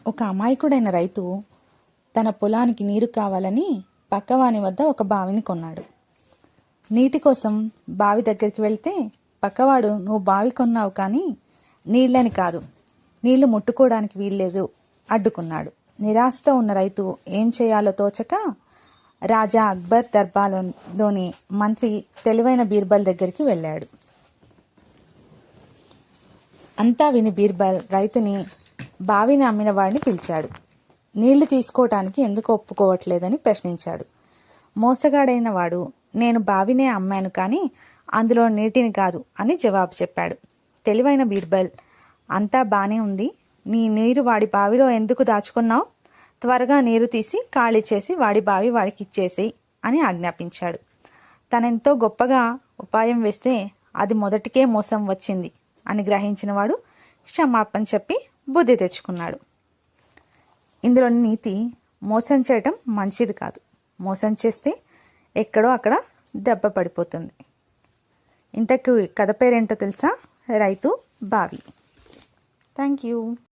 ఒక అమాయకుడైన రైతు తన పొలానికి నీరు కావాలని పక్కవాని వద్ద ఒక బావిని కొన్నాడు. నీటి కోసం బావి దగ్గరికి వెళ్తే పక్కవాడు, నువ్వు బావి కొన్నావు కానీ నీళ్ళని కాదు, నీళ్లు ముట్టుకోవడానికి వీల్లేదు అడ్డుకున్నాడు. నిరాశతో ఉన్న రైతు ఏం చేయాలో తోచక రాజా అక్బర్ దర్బార్లోని మంత్రి తెలివైన బీర్బల్ దగ్గరికి వెళ్ళాడు. అంతా విని బీర్బల్ రైతుని బావిని అమ్మిన వాడిని పిలిచాడు. నీళ్లు తీసుకోవటానికి ఎందుకు ఒప్పుకోవట్లేదని ప్రశ్నించాడు. మోసగాడైన వాడు, నేను బావినే అమ్మాను కానీ అందులో నీటిని కాదు అని జవాబు చెప్పాడు. తెలివైన బీర్బల్, అంతా బానే ఉంది, నీ నీరు వాడి బావిలో ఎందుకు దాచుకున్నావు? త్వరగా నీరు తీసి ఖాళీ చేసి వాడి బావి వాడికి ఇచ్చేసేయి అని ఆజ్ఞాపించాడు. తనెంతో గొప్పగా ఉపాయం వేస్తే అది మొదటికే మోసం వచ్చింది అని గ్రహించిన వాడు క్షమాపణ చెప్పి బుద్ధి తెచ్చుకున్నాడు. ఇందులోని నీతి, మోసం చేయటం మంచిది కాదు. మోసం చేస్తే ఎక్కడో అక్కడ దెబ్బ పడిపోతుంది. ఇంతకు కథ పేరేంటో తెలుసా? రైతు బావి. Thank you.